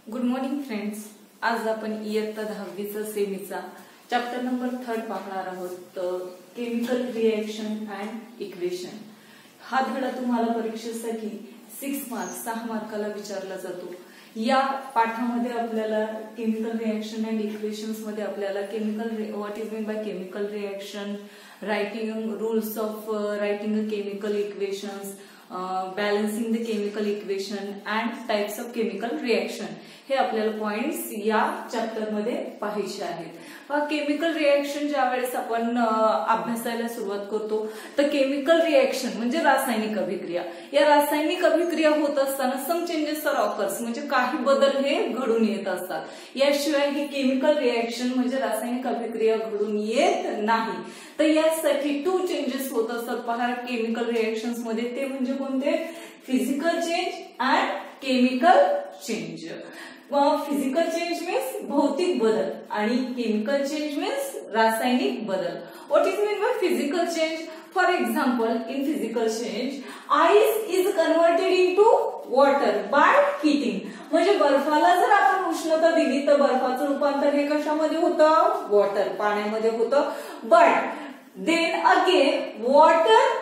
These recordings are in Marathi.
Good morning friends. आज आपण इयत्ता 10वीचा सेमीचा चॅप्टर नंबर 3 पाहणार आहोत. Chemical reaction and equation. हा धडा तुम्हाला परीक्षेसाठी 6 मार्काला विचारला जातो. या पाठामध्ये आपल्याला केमिकल रिएक्शन अँड इक्वेशन्स मध्ये आपल्याला what is mean by chemical reaction, writing rules of writing a chemical equations, balancing the chemical equation and types of chemical reaction हे आपल्याला पॉइंट्स या चॅप्टर मध्ये पाहायचे आहेत. केमिकल रिएक्शन ज्या वेळेस आपण अभ्यासायला सुरुवात करतो तर केमिकल रिएक्शन म्हणजे रासायनिक अभिक्रिया. या रासायनिक अभिक्रिया होत असताना सम चेंजेस आर ऑकर्स म्हणजे काही बदल हे घडून येत असतात. याशिवाय ही केमिकल रिएक्शन म्हणजे रासायनिक अभिक्रिया घडून येत नाही. तर यासाठी 2 चेंजेस होत असतात पहा केमिकल रिएक्शन्स मध्ये. ते म्हणजे कोणते? Physical change and chemical change. Physical change means भौतिक बदल आणि केमिकल चेंज मीन्स रासायनिक बदल. What is mean by physical change? For example, in physical change ice is converted into water by heating. म्हणजे बर्फाला जर आपण उष्णता दिली तर बर्फाचं रूपांतर हे कशामध्ये होतं? वॉटर, पाण्यामध्ये होतं. But then again water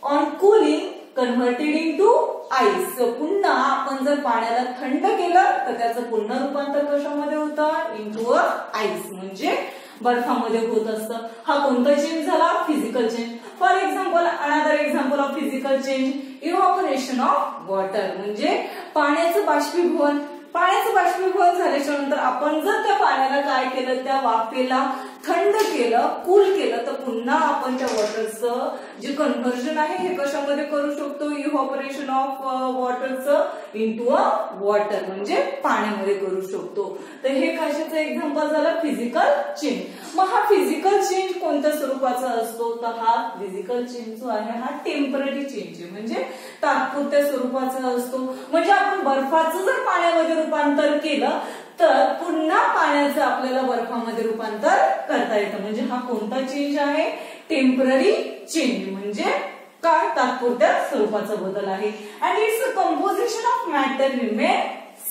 on cooling converted into ice. पुन्हा आपण जर पाण्याला थंड केलं तर त्याचं पुन्हा रूपांतर कशामध्ये होतं? इनटू अ आईस म्हणजे बर्फामध्ये होत असतं. हा कोणता चेंज झाला? Physical change. For example, another example of physical change evaporation of water म्हणजे पाण्याचं बाष्पीभवन. पाण्याचं बाष्पीभवन झाल्याच्या नंतर आपण जर त्या पाण्याला काय केलं? त्या वाफेला थंड केलं, कूल केलं तर पुन्हा आपण त्या वॉटरचं जे कन्व्हर्जन आहे हे कशामध्ये करू शकतो? इव्हॅपोरेशन ऑफ वॉटरचं इनटू अ वॉटर म्हणजे पाण्यामध्ये करू शकतो. तर हे कशाचं एक्झाम्पल झालं? Physical change. मग हा फिजिकल चेंज कोणत्या स्वरूपाचा असतो? तर हा फिजिकल चेंज जो आहे हा टेम्पररी चेंज आहे म्हणजे तात्पुरत्या स्वरूपाचा असतो. म्हणजे आपण बर्फाचं जर पाण्यामध्ये रूपांतर केलं तर पुन्हा पाण्याचं आपल्याला बर्फामध्ये रूपांतर करता येतं. म्हणजे हा कोणता चेंज आहे? टेम्पररी चेंज म्हणजे काय? तात्पुरत्या स्वरूपाचा बदल आहे. And its composition of matter remain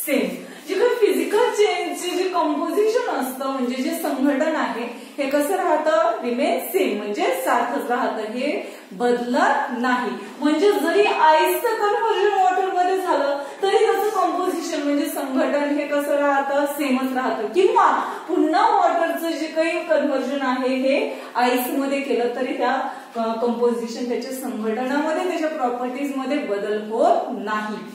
same. जे काही फिजिकल चेंजचे जे कंपोजिशन असतं म्हणजे जे संघटन आहे हे कसं राहतं? रिमेन सेम म्हणजे सारखंच राहतं, हे बदलत नाही. म्हणजे जरी आईसचं कन्व्हर्जन वॉटरमध्ये झालं तरी त्याचं कंपोजिशन म्हणजे संघटन हे कसं राहतं? सेमच राहतं. किंवा पुन्हा वॉटरचं जे काही कन्व्हर्जन आहे हे आईसमध्ये केलं तरी त्या कंपोजिशन त्याच्या संघटनामध्ये त्याच्या प्रॉपर्टीज मध्ये बदल होत नाही.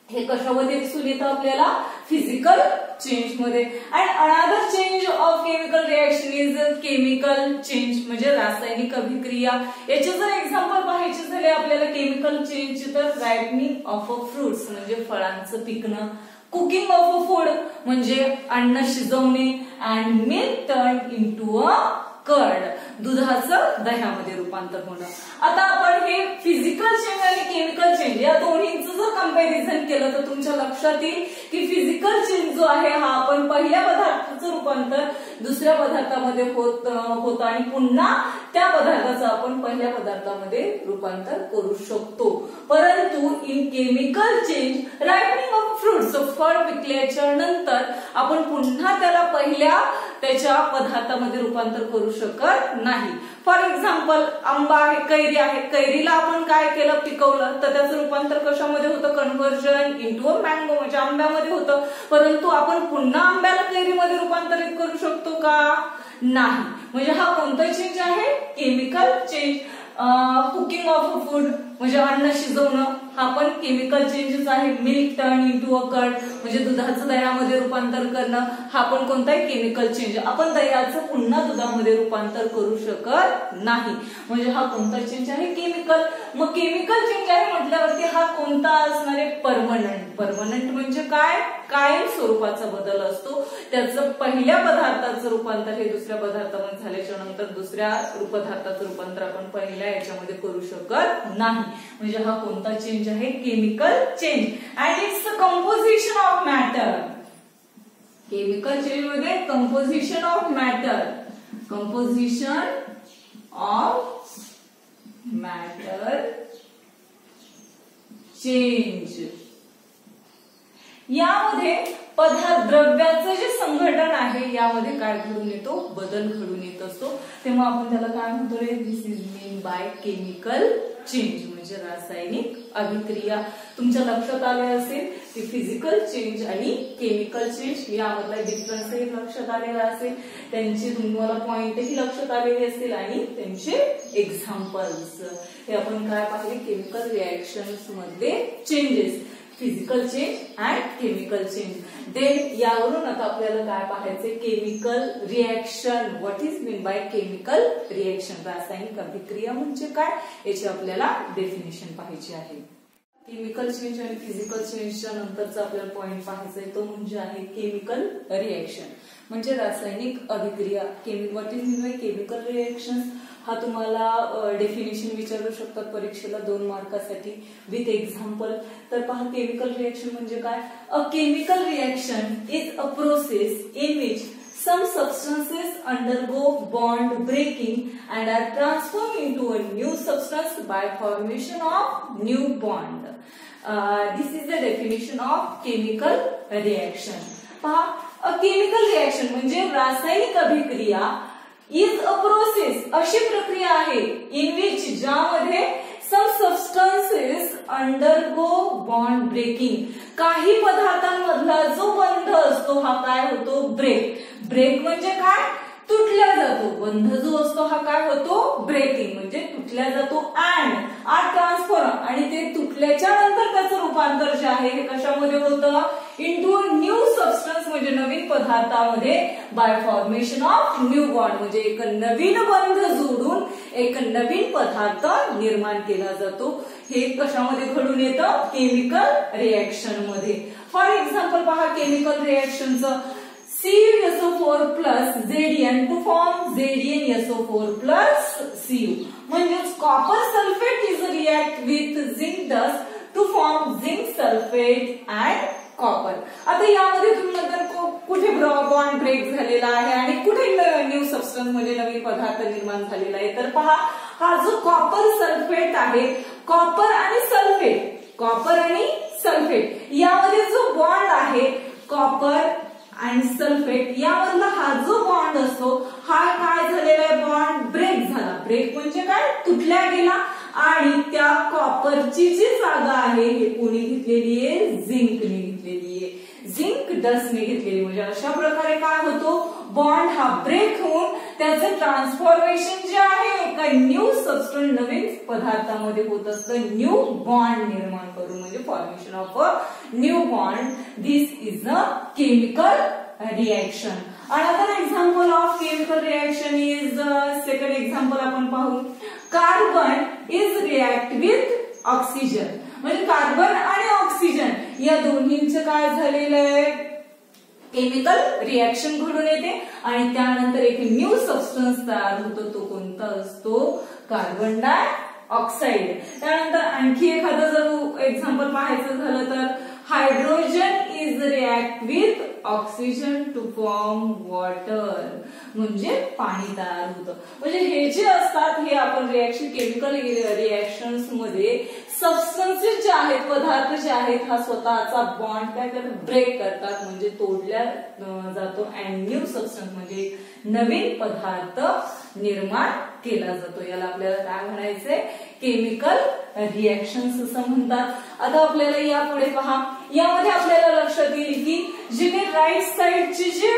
हे कशामध्ये दिसून येतं आपल्याला? फिजिकल चेंज मध्ये. And another change of chemical reaction is chemical change म्हणजे रासायनिक अभिक्रिया. याचे जर एक्झाम्पल पाहायचे झाले आपल्याला केमिकल चेंज तर रायपनिंग ऑफ अ फ्रुट्स म्हणजे फळांचं पिकणं, कुकिंग ऑफ अ फूड म्हणजे अन्न शिजवणे, and milk turn into a curd दुधाचं दह्यामध्ये रूपांतर होणं. आता आपण हे फिजिकल चेंज आणि केमिकल चेंज या दोन्हीचं जर कंपॅरिझन केलं तर तुमच्या लक्षात येईल की फिजिकल चेंज जो आहे हा आपण पहिल्या पदार्थाचं रूपांतर दुसऱ्या पदार्थामध्ये होतं आणि पुन्हा त्या पदार्थाचं आपण पहिल्या पदार्थामध्ये रूपांतर करू शकतो. परंतु in chemical change ripening of fruits फळ पिकल्याच्या नंतर आपण पुन्हा त्याला पहिल्या त्याच्या पदार्थामध्ये रूपांतर करू शकत नाही. फॉर एक्झाम्पल, आंबा आहे, कैरी आहे. कैरीला आपण काय केलं? पिकवलं तर त्याचं रूपांतर कशामध्ये होतं? कन्व्हर्जन इनटू अ मँगो म्हणजे आंब्यामध्ये होतं. परंतु आपण पुन्हा आंब्याला कैरीमध्ये रूपांतरित करू शकतो का? नाही. म्हणजे हा कोणता चेंज आहे? Chemical change. Cooking of a food म्हणजे अन्न शिजवणं हा पण केमिकल चेंजच आहे. Milk turn into a curd म्हणजे दुधाचं दह्यामध्ये रूपांतर करणं हा पण कोणता आहे? Chemical change. आपण दह्याचं पुन्हा दुधामध्ये रूपांतर करू शकत नाही. म्हणजे हा कोणता चेंज आहे? केमिकल. मग केमिकल चेंज आहे म्हटल्यावरती हा कोणता असणार आहे? परमनंट. परमनंट म्हणजे काय? कायम स्वरूपाचा बदल असतो. त्याचं पहिल्या पदार्थाचं रूपांतर हे दुसऱ्या पदार्थामध्ये झाल्याच्या नंतर दुसऱ्या पदार्थाचं रूपांतर आपण पहिल्या याच्यामध्ये करू शकत नाही. म्हणजे हा कोणता चेंज आहे? Chemical change. And it's the composition of matter. Chemical change मध्ये composition of matter. Composition of matter change. यामध्ये पदार्थ द्रव्याचं जे संघटन आहे यामध्ये काय घडून येतो, बदल घडून येत असतो. तेव्हा आपण त्याला काय म्हणतो रे, this is mean by chemical change, म्हणजे रासायनिक अभिक्रिया. तुमच्या लक्षात आले असेल की फिजिकल चेंज आणि केमिकल चेंज यामधला डिफरन्सही लक्षात आलेला असेल, त्यांची तुम्हाला पॉइंटही लक्षात आलेले असतील आणि त्यांचे एक्झाम्पल्स. हे आपण काय पाहिले, केमिकल रिएक्शन्स मध्ये changes, physical change and chemical change. Then यावरून आता आपल्याला काय पाहायचंय, chemical reaction. What is mean by chemical reaction, रासायनिक अभिक्रिया म्हणजे काय याची आपल्याला डेफिनेशन पाहायची आहे. केमिकल चेंज आणि फिजिकल चेंजच्या नंतरचा आपल्याला पॉइंट पाहायचा आहे तो म्हणजे आहे केमिकल रिएक्शन, म्हणजे रासायनिक अभिक्रिया. What is mean by chemical reaction हा तुम्हाला डेफिनेशन विचारू शकतात परीक्षेला 2 मार्कासाठी विथ एक्झाम्पल. तर पहा, केमिकल रिएक्शन म्हणजे काय, a chemical reaction is a process in which some substances undergo bond breaking and are transformed into a new substance by formation of new bond. This is the definition of chemical reaction. पहा, a chemical reaction म्हणजे रासायनिक अभिक्रिया is a process, अशी प्रक्रिया आहे in which ज्यामध्ये some substances undergo bond breaking, काही पदार्थांमधला जो बंध असतो हा काय होतो, ब्रेक. ब्रेक म्हणजे काय, तुटल्या जातो. बंध जो असतो हा काय होतो, ब्रेकिंग म्हणजे तुटल्या जातो. अँड आर ट्रान्सफॉर्म, आणि ते तुटल्याच्या नंतर त्याचं रूपांतर जे आहे हे कशामध्ये होतं, इंटू अ न्यू सबस्टन्स म्हणजे नवीन पदार्थामध्ये, bye formation of new bond म्हणजे एक नवीन बंध जोडून एक नवीन पदार्थ निर्माण केला जातो. हे कशामध्ये घडून येतं, केमिकल रिएक्शन मध्ये. फॉर एक्झाम्पल पहा, केमिकल रिएक्शनचं CuSO4 plus Zn to form ZnSO4 plus Cu, म्हणजेच copper sulphate is react with zinc dust to form zinc sulphate and copper. आता यामध्ये तुम्ही नंतर कुठे बॉन्ड ब्रेक झालेला आहे आणि कुठे न्यू सबस्टन्स म्हणजे नवीन पदार्थ निर्माण झालेला आहे. तर पहा, हा जो कॉपर सल्फेट आहे, कॉपर आणि सल्फेट यामध्ये जो बॉन्ड आहे कॉपर आणि सल्फेट यामधला हा जो बॉन्ड असतो हा काय झालेला आहे, बॉन्ड ब्रेक झाला. ब्रेक म्हणजे काय, तुटल्या गेला. आणि त्या कॉपरची जी जागा आहे हे कोणी घेतलेली आहे, झिंकने घेतलेली आहे, झिंक डस्टने घेतलेली. म्हणजे अशा प्रकारे काय होतो, बॉन्ड हा ब्रेक होऊन त्याचं ट्रान्सफॉर्मेशन जे आहे एका न्यू सबस्टन्स नवीन पदार्थामध्ये होत असतं, न्यू बॉन्ड निर्माण करून म्हणजे formation of a new bond. This is a chemical reaction. Another example of chemical reaction is, second example आपण पाहू, carbon is react with oxygen. म्हणजे कार्बन आणि ऑक्सिजन या दोन्हींचं काय झालेलं आहे, केमिकल रिएक्शन घडून येते आणि त्यानंतर एक न्यू सबस्टन्स तयार होतो. तो कोणता असतो, कार्बन डायऑक्साइड. त्यानंतर आणखी एखादं जर एक्झाम्पल पाहायचं झालं तर, hydrogen is react with oxygen two form water, म्हणजे पाणी तयार होतं. म्हणजे हे जे असतात हे आपण रिएक्शन, केमिकल रिएक्शन्स मध्ये सबस्टन्सेस जे आहेत, पदार्थ जे आहेत हा स्वतःचा बॉन्ड काय करतात, ब्रेक करतात म्हणजे तोडल्या जातो. अँड न्यू सबस्टन्स म्हणजे नवीन पदार्थ निर्माण केला जातो. याला आपल्याला काय म्हणायचंय, केमिकल रिएक्शन्स असं म्हणतात. आता आपल्याला यापुढे पहा, यामध्ये आपल्याला लक्षात येईल की जे राईट साइडचे जे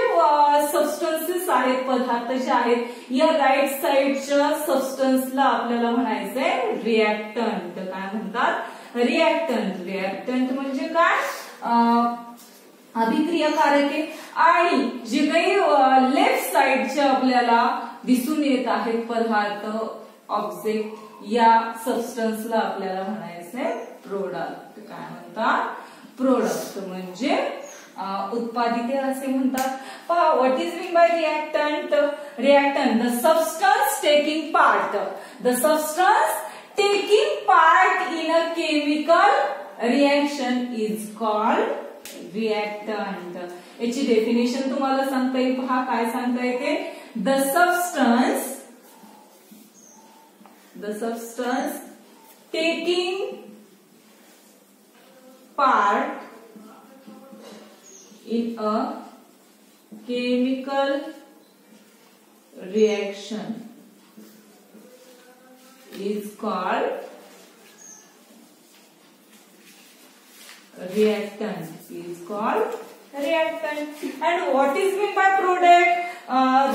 सबस्टन्सेस आहेत, पदार्थ जे आहेत, या राईट साइडच्या सबस्टन्सला आपल्याला म्हणायचंय रिएक्टंट. काय म्हणतात, रिएक्टंट. रिएक्टंट म्हणजे काय, अभिक्रियाकारके. आणि जे काही लेफ्ट साइडचे आपल्याला दिसून येत आहेत पदार्थ, ऑब्जेक्ट, या सबस्टन्सला आपल्याला म्हणायचंय प्रोडक्ट. काय म्हणतात, प्रोडक्ट म्हणजे उत्पादिते असे म्हणतात. पहा, what is mean bye reactant. Reactant, the substance taking part, the substance taking part in a chemical reaction is called reactant. याची डेफिनेशन तुम्हाला सांगता येईल. पहा काय सांगता येते, the substance taking part in a chemical reaction is called reactant. And what is meant by product?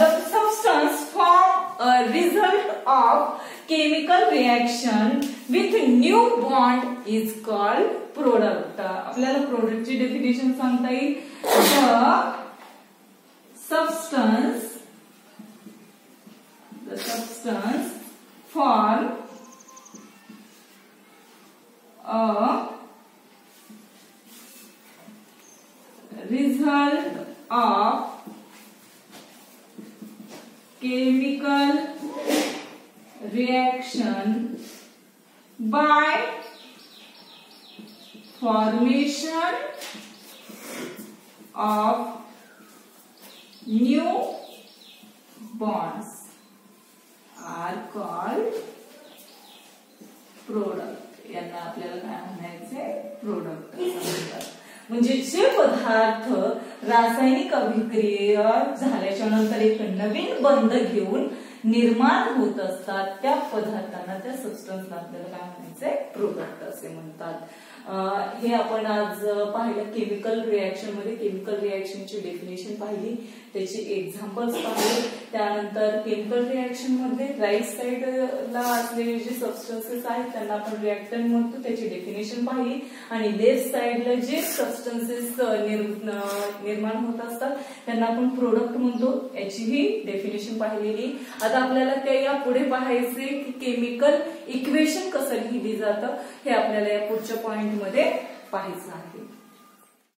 The substance form a result of chemical reaction with new bond is called product. आपल्याला product ची definition सांगता येईल. The substance form a result of chemical reaction by formation of new bonds are called product. यांना आपल्याला काय म्हणायचंय? प्रोडक्ट म्हणतात. म्हणजे जे पदार्थ रासायनिक अभिक्रिया झाल्याच्या नंतर एक नवीन बंध घेऊन निर्माण होत असतात त्या पदार्थांना, त्या सबस्टन्सला आपल्याला काय म्हणायचंय? प्रोडक्ट असे म्हणतात. हे आपण आज पाहिलं केमिकल रिएक्शन मध्ये. केमिकल रिएक्शनची डेफिनेशन पाहिली, त्याची एक्झाम्पल्स पाहिले. त्यानंतर केमिकल रिएक्शन मध्ये राईट साइडला असलेले जे सबस्टन्सेस आहेत त्यांना आपण रिएक्टंट म्हणतो, त्याची डेफिनेशन पाहिली. आणि लेफ्ट साइडला जे सबस्टन्सेस निर्माण होत असतात त्यांना आपण प्रोडक्ट म्हणतो, याचीही डेफिनेशन पाहिलेली. आता आपल्याला त्या या पुढे पाहायचे की केमिकल इक्वेशन कसं लिहिली जातं हे आपल्याला या पुढच्या पॉइंट मध्ये पाहायचं आहे.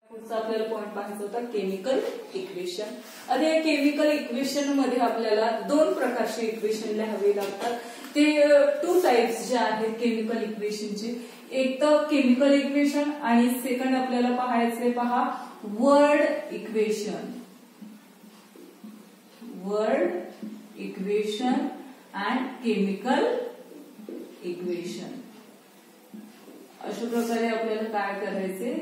पुढचा आपल्याला पॉइंट पाहायचा होता केमिकल इक्वेशन. आता या केमिकल इक्वेशन मध्ये आपल्याला दोन प्रकारचे इक्वेशन लिहावे लागतात. ते टू टाइप्स जे आहेत केमिकल इक्वेशनचे. एक तर केमिकल इक्वेशन आणि सेकंड आपल्याला पाहायचे पहा word equation. Word equation and chemical equation. अशा प्रकारे आपल्याला काय करायचे?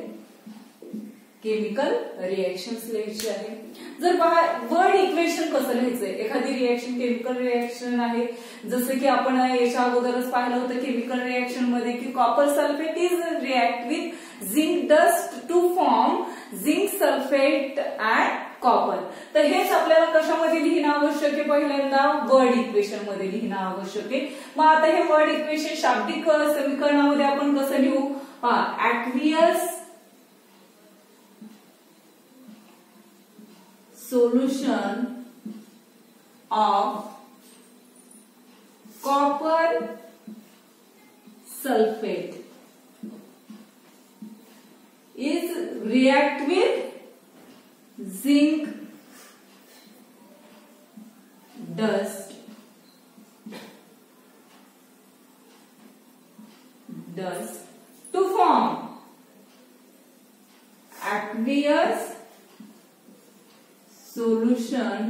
केमिकल रिएक्शन्स लिहायचे आहे. जर पहा वर्ड इक्वेशन कसं लिहायचंय? एखादी रिएक्शन केमिकल रिएक्शन आहे, जसं की आपण याच्या अगोदरच पाहिलं होतं केमिकल रिएक्शन मध्ये की copper sulphate is react with zinc dust to form zinc sulphate and copper. तर हेच आपल्याला कशामध्ये लिहिणं आवश्यक आहे? पहिल्यांदा वर्ड इक्वेशन मध्ये लिहिणं आवश्यक आहे. मग आता हे वर्ड इक्वेशन शाब्दिक समीकरणामध्ये आपण कसं लिहू? पहा aqueous solution of copper sulphate is react with zinc dust to form aqueous solution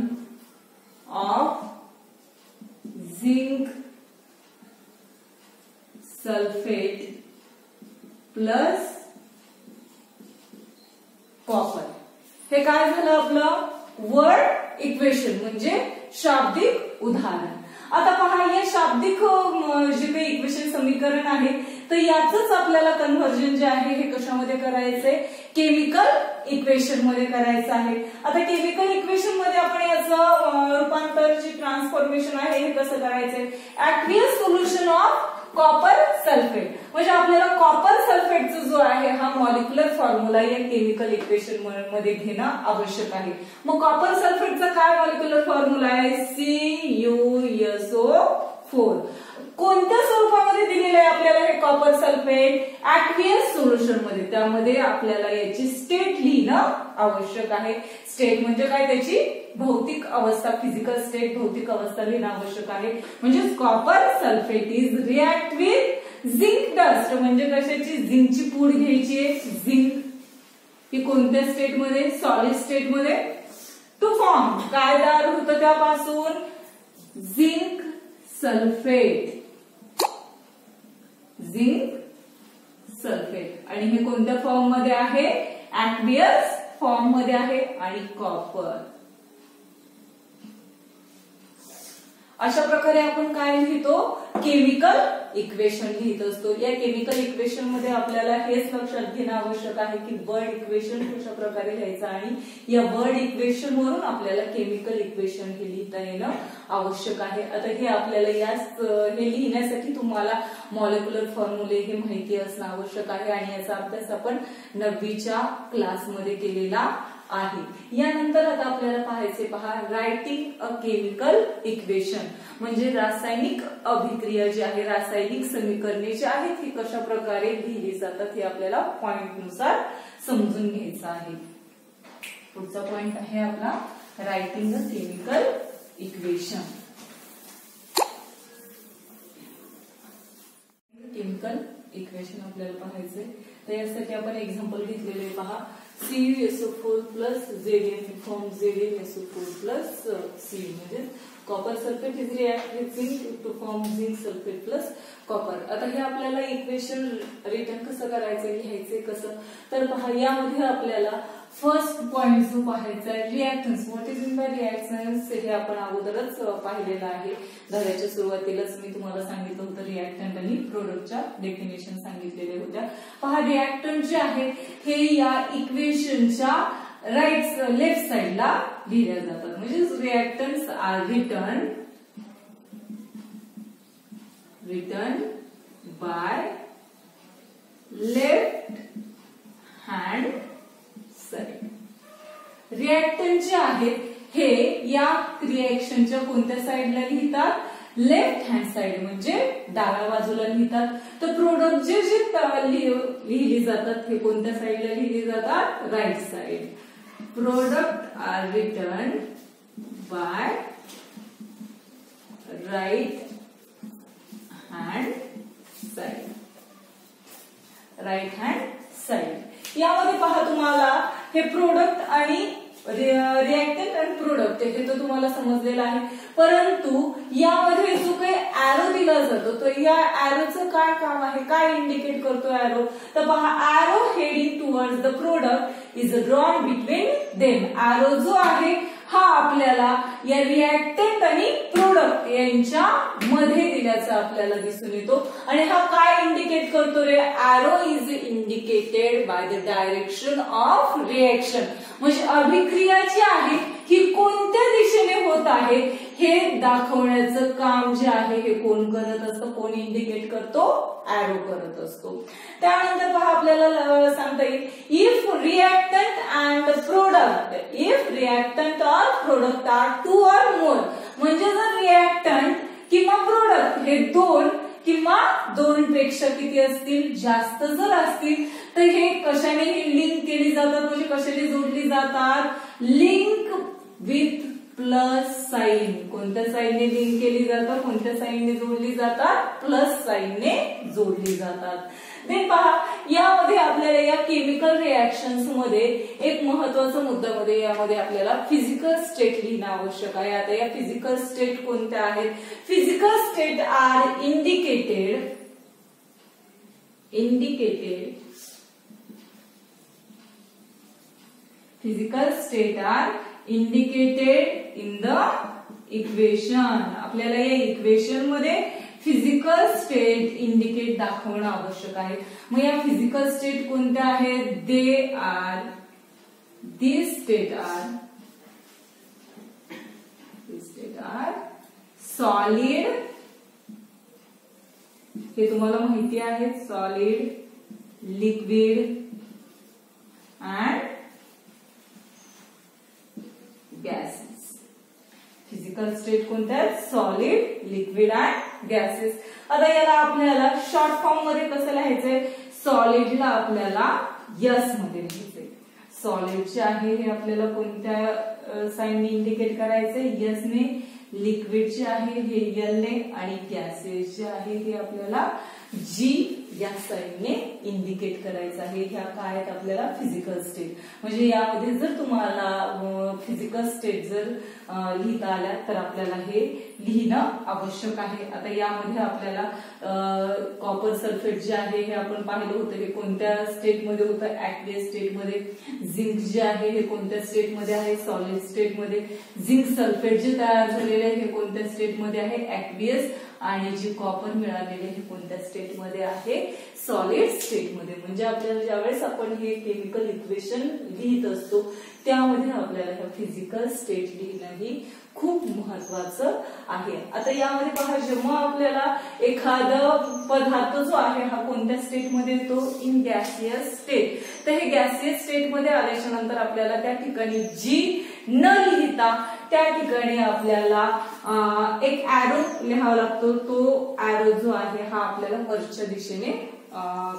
of zinc sulfate plus copper. हे काय झालं आपलं? वर्ड इक्वेशन म्हणजे शाब्दिक उदाहरण. आता पहा या शाब्दिक जे काही इक्वेशन समीकरण आहे तर याच आपल्याला कन्व्हर्जन जे आहे हे कशामध्ये करायचंय? केमिकल इक्वेशन मध्ये करायचं आहे. आता केमिकल इक्वेशन मध्ये आपण याचं रूपांतर जे ट्रान्सफॉर्मेशन आहे हे कसं करायचंय? ऍक्वियस सोल्युशन ऑफ कॉपर सल्फेट. म्हणजे आपल्याला कॉपर सल्फेटचा जो आहे हा मॉलिक्युलर फॉर्म्युला या केमिकल इक्वेशन मध्ये घेणं आवश्यक आहे. मग कॉपर सल्फेटचा काय मॉलिक्युलर फॉर्म्युला आहे? CuSO4. कोणत्या स्वरूपामध्ये दिलेलं आहे आपल्याला हे कॉपर सल्फेट? ऍक्वियस सोल्युशन मध्ये. त्यामध्ये आपल्याला याची स्टेट लिहिणं आवश्यक आहे. स्टेट म्हणजे काय? त्याची भौतिक अवस्था, फिजिकल स्टेट, भौतिक अवस्था लिहिणं आवश्यक आहे. म्हणजे copper sulphate is react with zinc dust. म्हणजे कशाची? झिंकची पूड घ्यायची आहे. झिंक ही कोणत्या स्टेट मध्ये? सॉलिड स्टेट मध्ये. टू फॉर्म काय तयार होतं त्यापासून? Zinc sulphate. Zinc sulphate. आणि हे कोणत्या फॉर्म मध्ये आहे? ऍक्वियस फॉर्म मध्ये आहे आणि कॉपर. अशा प्रकारे आपण काय लिहितो, केमिकल इक्वेशन लिहित असतो. या केमिकल इक्वेशन मध्ये आपल्याला हेच लक्षात घेणं आवश्यक आहे की वर्ड इक्वेशन कशा प्रकारे लिहायचं आणि या वर्ड इक्वेशन वरून आपल्याला केमिकल इक्वेशन हे लिहिता येणं आवश्यक आहे. आता हे आपल्याला हे लिहिण्यासाठी तुम्हाला मॉलिक्युलर फॉर्म्युले हे माहिती असणं आवश्यक आहे आणि याचा अभ्यास आपण 9वीच्या क्लासमध्ये केलेला आहे. यानंतर आता आपल्याला पाहायचे रायटिंग अ केमिकल इक्वेशन म्हणजे रासायनिक अभिक्रिया जी आहे, रासायनिक समीकरणे जी आहेत ही कशा प्रकारे लिहिली जातात हे आपल्याला पॉइंट नुसार समजून घ्यायचं आहे. पुढचा पॉइंट आहे आपला writing a chemical equation. Chemical equation आपल्याला पाहायचंय तर यासाठी आपण एक्झाम्पल घेतलेले पहा. CuSO4 plus Zn form ZnSO4 plus Cu म्हणजे copper sulphate is react with zinc to form zinc sulphate plus copper. आता हे आपल्याला इक्वेशन रिटर्न कसं करायचं, लिहायचे कसं, तर पहा यामध्ये आपल्याला फर्स्ट पॉइंट जो पाहायचा आहे reactance. What is in by reactance हे आपण अगोदरच पाहिलेलं आहे. धड्याच्या सुरुवातीलाच मी तुम्हाला सांगितलं होतं रिएक्टंट आणि प्रोडक्टच्या डेफिनेशन सांगितलेल्या होत्या. पहा रिएक्टंट जे आहे हे या इक्वेशनच्या लेफ्ट साइडला लिहिल्या जातात. म्हणजे reactants are written by left hand side. Reactant जे आहेत हे या रिएक्शनच्या कोणत्या साइडला लिहितात, लेफ्ट हँड साइड म्हणजे डाव्या बाजूला लिहितात. तर प्रोडक्ट जे लिहिली जातात हे कोणत्या साइडला लिहिली जातात, right side. Product are written by right hand side. Right hand side. यामध्ये पहा तुम्हाला हे प्रोडक्ट आणि रिएक्टंट आणि प्रोडक्ट हे तर तुम्हाला समजलेलं आहे. परंतु यामध्ये जो काही एरो दिला जातो तो या एरोचं काय काम आहे, काय इंडिकेट करतो एरो, तर पहा arrow heading towards the product is drawn between them. Arrow जो आहे हा आपल्याला या रिएक्टंट आणि प्रोडक्ट यांच्या मध्ये दिल्याचा आपल्याला दिसून येतो. आणि हा काय इंडिकेट करतो रे, arrow is indicated by the direction of reaction. म्हणजे अभिक्रिया जी आहे ही कोणत्या दिशेने होत आहे हे दाखवण्याचं काम जे आहे हे कोण करत असतं, कोण इंडिकेट करतो, एरो करत असतो. त्यानंतर पहा आपल्याला सांगता येईल if reactant and product, if reactant और प्रोडक्ट आर 2 or more, म्हणजे जर रिएक्टंट किंवा प्रोडक्ट हे 2 किंवा 2 पेक्षा किती असतील, जास्त जर असतील तर हे कशाने लिंक केली जातात, म्हणजे कशाने जोडली जातात, लिंक विथ प्लस साइन. कोणत्या साइनने लिंक केली जातात, कोणत्या साइनने जोडली जातात, प्लस साइनने जोडली जातात. देन पहा यामध्ये आपल्याला या केमिकल रिएक्शन्स मध्ये एक महत्वाचा मुद्दा मध्ये यामध्ये आपल्याला फिजिकल स्टेट लिहिणं आवश्यक आहे. आता या फिजिकल स्टेट कोणत्या आहेत, physical state are indicated physical state are indicated in the equation. आपल्याला या इक्वेशन मध्ये फिजिकल स्टेट इंडिकेट दाखवणं आवश्यक आहे. मग या फिजिकल स्टेट कोणत्या आहेत, these state are सॉलिड. हे तुम्हाला माहिती आहे, solid, liquid and gases. Physical state कोणत्या आहेत, सॉलिड, लिक्विड अँड गॅसेस. आता याला आपल्याला शॉर्ट फॉर्म मध्ये कसं लिहायचंय, सॉलिडला आपल्याला यस मध्ये लिहायचंय. सॉलिड जे आहे हे आपल्याला कोणत्या साइनने इंडिकेट करायचंय, यस ने. लिक्विड जे आहे हे यल ने आणि गॅसेस जे आहे हे आपल्याला जी या साइनने इंडिकेट करायचं आहे. ह्या काय आहेत आपल्याला फिजिकल स्टेट. म्हणजे यामध्ये जर तुम्हाला फिजिकल स्टेट जर लिहिता आल्या तर आपल्याला हे लिहिणं आवश्यक आहे. आता यामध्ये आपल्याला कॉपर सल्फेट जे आहे हे आपण पाहिलं होतं, हे कोणत्या स्टेटमध्ये होतं, ऍक्वियस स्टेटमध्ये. झिंक जे आहे हे कोणत्या स्टेटमध्ये आहे, सॉलिड स्टेटमध्ये. झिंक सल्फेट जे तयार झालेले आहे हे कोणत्या स्टेटमध्ये आहे, ऍक्वियस. आणि जे कॉपर मिळालेले हे कोणत्या स्टेटमध्ये आहे, सॉलिड स्टेटमध्ये. म्हणजे आपल्याला ज्यावेळेस आपण हे केमिकल इक्वेशन लिहित असतो त्यामध्ये आपल्याला हे फिजिकल स्टेट लिहिणं ही खूप महत्वाचं आहे. आता यामध्ये पहा, जेव्हा आपल्याला एखादा पदार्थ जो आहे हा कोणत्या स्टेटमध्ये येतो, इन गॅसियस स्टेट. तर हे गॅसियस स्टेटमध्ये आल्याच्या नंतर आपल्याला त्या ठिकाणी जी न लिहिता त्या ठिकाणी आपल्याला एक ॲरो लिहावा लागतो. तो ॲरो जो आहे हा आपल्याला वरच्या दिशेने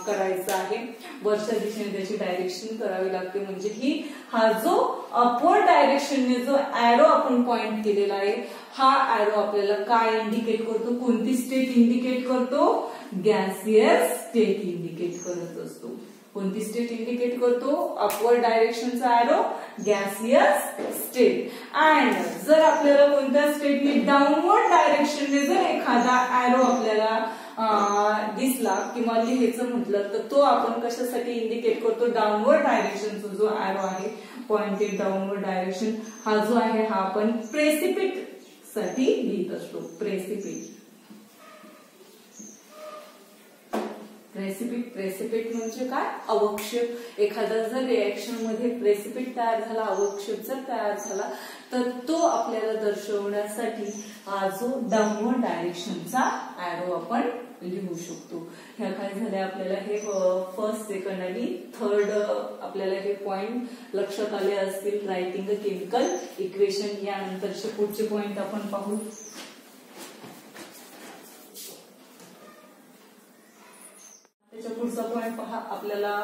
करायचा आहे, वरच्या दिशेने त्याची डायरेक्शन करावी लागते. म्हणजे ही हा जो अपवर्ड डायरेक्शनने जो ॲरो आपण पॉइंट केलेला आहे हा ॲरो आपल्याला काय इंडिकेट करतो, कोणती स्टेट इंडिकेट करतो, गॅसियस स्टेट इंडिकेट करत असतो. कोणती स्टेट इंडिकेट करतो, अपवर्ड डायरेक्शनचा ॲरो, गॅसियस स्टेट. अँड जर आपल्याला कोणत्या स्टेटने डाऊनवर्ड डायरेक्शनने जर एखादा ॲरो आपल्याला दिसला किंवा लिहायचं म्हटलं तर तो आपण कशासाठी इंडिकेट करतो, डाऊनवर्ड डायरेक्शनचा जो ॲरो आहे, पॉइंटेड डाऊनवर्ड डायरेक्शन हा जो आहे हा आपण प्रेसिपिट साठी लिहित असतो. प्रेसिपिट. प्रेसिपिट म्हणजे काय, अवक्षेप. एखादा जर रिएक्शन मध्ये प्रेसिपिट तयार झाला, अवक्षेप जर तयार झाला तर तो आपल्याला दर्शवण्यासाठी हा जो डाऊनवर्ड डायरेक्शनचा ॲरो आपण लिहू शकतो. ह्या काय झाल्या आपल्याला हे फर्स्ट, सेकंड आणि थर्ड आपल्याला हे पॉइंट लक्षात आले असतील. Writing a chemical equation. यानंतरचे पुढचे पॉइंट आपण पाहू. त्याच्या पुढचा पॉइंट पहा, आपल्याला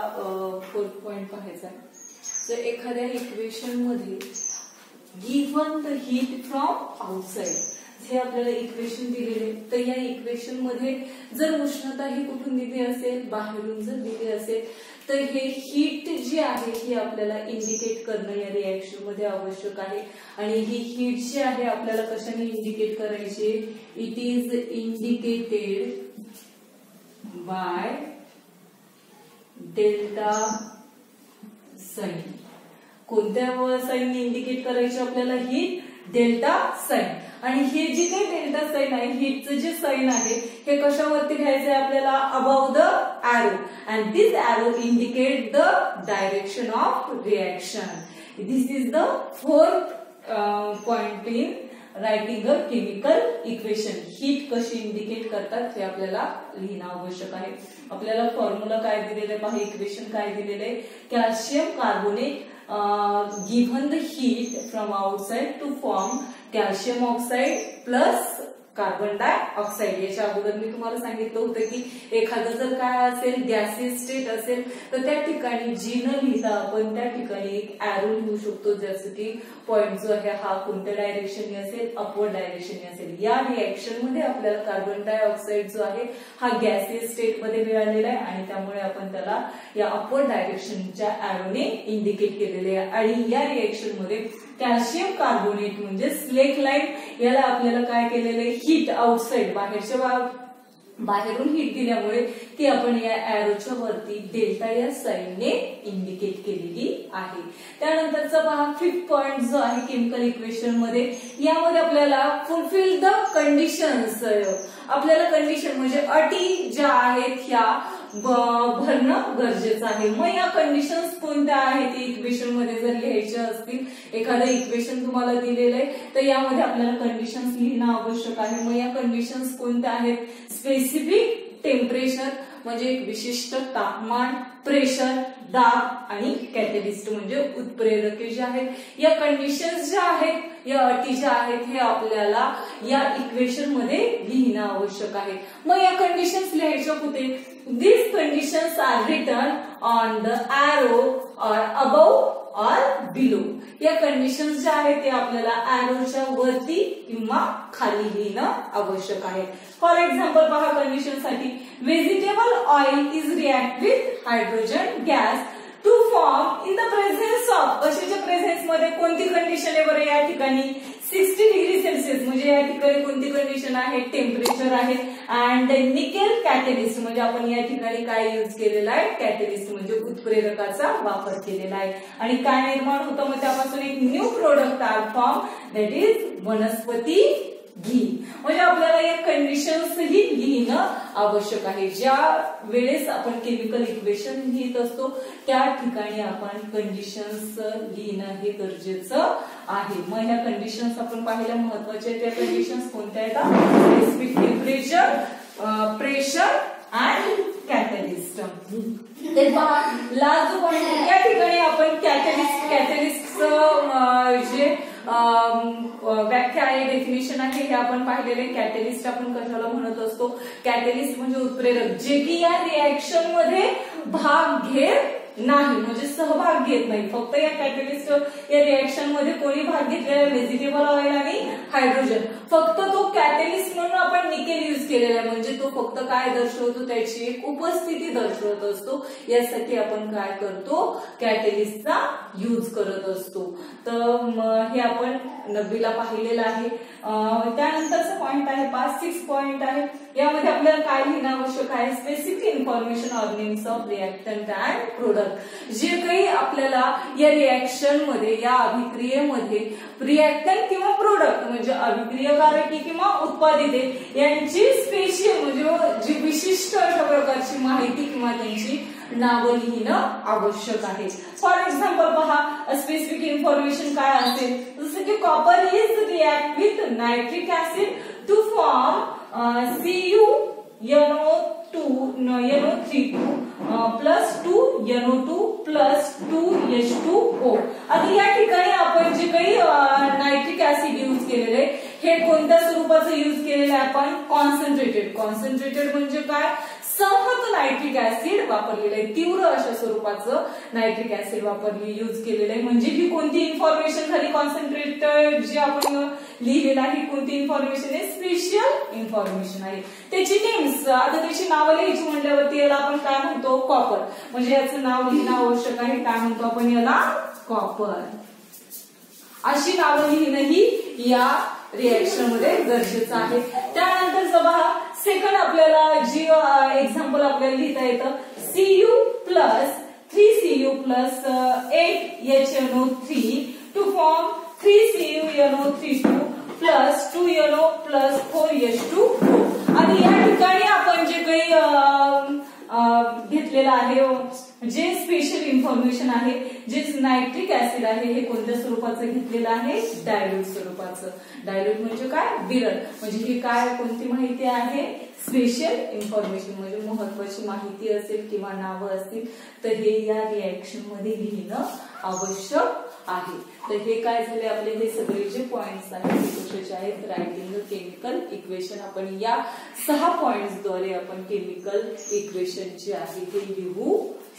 फोर्थ पॉइंट पाहायचा आहे. तर एखाद्या इक्वेशन मध्ये given the heat from outside, हे आपल्याला इक्वेशन दिलेले. तर या इक्वेशन मध्ये जर उष्णता ही कुठून दिली असेल, बाहेरून जर दिली असेल तर हे हीट जी आहे ही आपल्याला इंडिकेट करणं या रिएक्शन मध्ये आवश्यक आहे. आणि ही हीट जी आहे आपल्याला कशाने इंडिकेट करायची, it is indicated by delta sign. कोणत्या साइन इंडिकेट करायची आपल्याला, ही डेल्टा साइन. आणि हे जी काही डेल्टा साइन आहे, हीटचं जे साइन आहे हे कशावरती घ्यायचं आहे आपल्याला, above the arrow. And this arrow indicate the direction of reaction. This is the fourth point in writing a chemical equation. Heat कशी इंडिकेट करतात हे आपल्याला लिहिणं आवश्यक आहे. आपल्याला फॉर्म्युला काय दिलेलं आहे पहा, इक्वेशन काय दिलेलं आहे, calcium carbonate given the heat from outside to form calcium oxide plus carbon dioxide. याच्या अगोदर मी तुम्हाला सांगितलं होतं की एखादं जर काय असेल, गॅसियस स्टेट असेल तर त्या ठिकाणी जी न लिहिता आपण त्या ठिकाणी एक ॲरो लिहू शकतो. जसं की पॉइंट जो आहे हा कोणत्या डायरेक्शनने असेल, अपवर्ड डायरेक्शनने असेल. या रिएक्शन मध्ये आपल्याला कार्बन डायऑक्साइड जो आहे हा गॅसियस स्टेट मध्ये मिळालेला आहे आणि त्यामुळे आपण त्याला या अपवर्ड डायरेक्शनच्या ॲरोने इंडिकेट केलेले आहे. आणि या रिएक्शन मध्ये कॅल्शियम कार्बोनेट म्हणजे स्लेक लाईन, याला आपल्याला काय केलेलं आहे, हीट आउटसाइड, बाहेरून हीट दिल्यामुळे ती आपण या ॲरोच्या वरती डेल्टा या साइनने इंडिकेट केलेली आहे. त्यानंतरचा पहा फिफ्थ पॉइंट जो आहे केमिकल इक्वेशन मध्ये, यामध्ये आपल्याला फुलफिल द कंडिशन्स, आपल्याला कंडिशन म्हणजे अटी ज्या आहेत ह्या भरणं गरजेचं आहे. मग या कंडिशन्स कोणत्या आहेत इक्वेशन मध्ये जर लिहायच्या असतील, एखादं इक्वेशन तुम्हाला दिलेलं आहे तर यामध्ये आपल्याला कंडिशन्स लिहिणं आवश्यक आहे. मग या कंडिशन्स कोणत्या आहेत, स्पेसिफिक टेम्परेचर म्हणजे एक विशिष्ट तापमान, प्रेशर, दाब आणि कॅटलिस्ट म्हणजे उत्प्रेरके जे आहेत. या कंडिशन्स ज्या आहेत, या अटी ज्या आहेत हे आपल्याला या इक्वेशन मध्ये लिहिणं आवश्यक आहे. मग या कंडिशन्स लिहायच्या कुठे, these conditions are written on the arrow or above or below. या कंडिशन्स ज्या आहेत ते आपल्याला ॲरोच्या वरती किंवा खाली लिहिणं आवश्यक आहे. फॉर एक्झाम्पल पहा, कंडिशन साठी vegetable oil is react with hydrogen gas to form in the presence of, कशाच्या प्रेझेन्स मध्ये, कोणती कंडिशन आहे बरं या ठिकाणी, 60 डिग्री सेल्सिअस म्हणजे या ठिकाणी कोणती कंडिशन आहे, टेम्परेचर आहे. अँड निकेल कॅटलिस्ट म्हणजे आपण या ठिकाणी काय यूज केलेला आहे, कॅटलिस्ट म्हणजे उत्प्रेरकाचा वापर केलेला आहे. आणि काय निर्माण होतं, मग त्यापासून एक new product are form, that is vanaspati ghee. म्हणजे आपल्याला या कंडिशन्स ही लिहिणं आवश्यक आहे. ज्या वेळेस आपण केमिकल इक्वेशन लिहित असतो त्या ठिकाणी आपण कंडिशन्स लिहिणं हे गरजेचं आहे. मग ह्या कंडिशन्स आपण पाहिल्या महत्वाच्या. त्या कंडिशन्स कोणत्या आहेत, specific temperature, pressure and catalyst. ते पहा लास्ट जो पॉइंट या ठिकाणी आपण कॅटलिस्टचं जे व्याख्या आहे, डेफिनेशन आहे, हे आपण पाहिलेले. कॅटलिस्ट आपण कशाला म्हणत असतो, कॅटलिस्ट म्हणजे उत्प्रेरक जे की या रिएक्शन मध्ये भाग घेत नाही, म्हणजे सहभाग घेत नाही. फक्त या कॅटलिस्ट या रिएक्शन मध्ये कोणी भाग घेतलेला, व्हेजिटेबल ऑइल आणि हायड्रोजन. फक्त तो कॅटलिस्ट म्हणून आपण निकेल यूज केलेला आहे, म्हणजे तो फक्त काय दर्शवतो, त्याची एक उपस्थिती दर्शवत असतो. यासाठी आपण काय करतो, कॅटलिस्टचा यूज करत असतो. तर हे आपण 90ला पाहिलेलं आहे. त्यानंतरचा पॉइंट आहे 5-6 पॉइंट आहे. यामध्ये आपल्याला काय लिहिणं आवश्यक आहे, specific information on names of reactant and product. जे काही आपल्याला या रिएक्शन मध्ये, या अभिक्रियेमध्ये रिएक्टंट किंवा प्रोडक्ट म्हणजे अभिक्रियकारके किंवा उत्पादिते यांची स्पेशल म्हणजे जी विशिष्ट अशा प्रकारची माहिती किंवा त्यांची नावं लिहिणं आवश्यक आहे. फॉर एक्झाम्पल पहा, स्पेसिफिक इन्फॉर्मेशन काय असेल, जसं की copper is react with nitric acid to form CuNO3 plus 2NO2 plus 2H2O. आता या ठिकाणी आपण जे काही नायट्रिक ऍसिड यूज केलेले हे कोणत्या स्वरूपाचं यूज केलेलं आहे, आपण कॉन्सन्ट्रेटेड म्हणजे काय, सहज नायट्रिक ऍसिड वापरलेलं आहे. तीव्र अशा स्वरूपाचं नायट्रिक ऍसिड यूज केलेलं आहे. म्हणजे ही कोणती इन्फॉर्मेशन झाली, कॉन्सन्ट्रेटेड जे आपण लिहिलेलं आहे कोणती इन्फॉर्मेशन आहे, स्पेशल इन्फॉर्मेशन आहे. त्याची नेम्स, आता त्याची नावं लिहायची म्हटल्यावरती याला आपण काय म्हणतो, कॉपर. म्हणजे याचं नाव लिहिणं आवश्यक आहे. काय म्हणतो आपण याला, कॉपर. अशी नावं लिहिणं ही या रिएक्शन मध्ये गरजेचं आहे. त्यानंतर पहा, सेकंड आपल्याला जी एक्झाम्पल आपल्याला लिहिता येतं, Cu plus 3Cu plus 8HNO3 to form 3CuNO32 plus 2NO plus 4H2O. आणि या ठिकाणी आपण जे काही घेतलेलं आहे, जे स्पेशल इन्फॉर्मेशन आहे, जे नायट्रिक ऍसिड आहे, हे कोणत्या स्वरूपाचं घेतलेलं आहे, डायल्यूट स्वरूपाचं. डायल्यूट म्हणजे काय, विरळ. म्हणजे ही काय, कोणती माहिती आहे, स्पेशल इन्फॉर्मेशन म्हणजे महत्वाची माहिती असेल किंवा नावं असतील तर हे या रिएक्शन मध्ये लिहिणं आवश्यक आहे. तर हे काय झाले आपले, हे सगळे जे पॉइंट्स आहेत ते कशाचे आहेत, रायटिंग केमिकल इक्वेशन. आपण या 6 पॉइंट्सद्वारे आपण केमिकल इक्वेशन जे आहे ते लिहू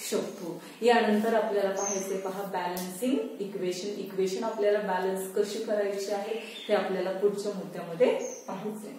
शकतो. यानंतर आपल्याला पाहायचे पहा, बॅलन्सिंग इक्वेशन आपल्याला बॅलन्स कशी करायची आहे ते आपल्याला पुढच्या मुद्द्यामध्ये पाहायचे.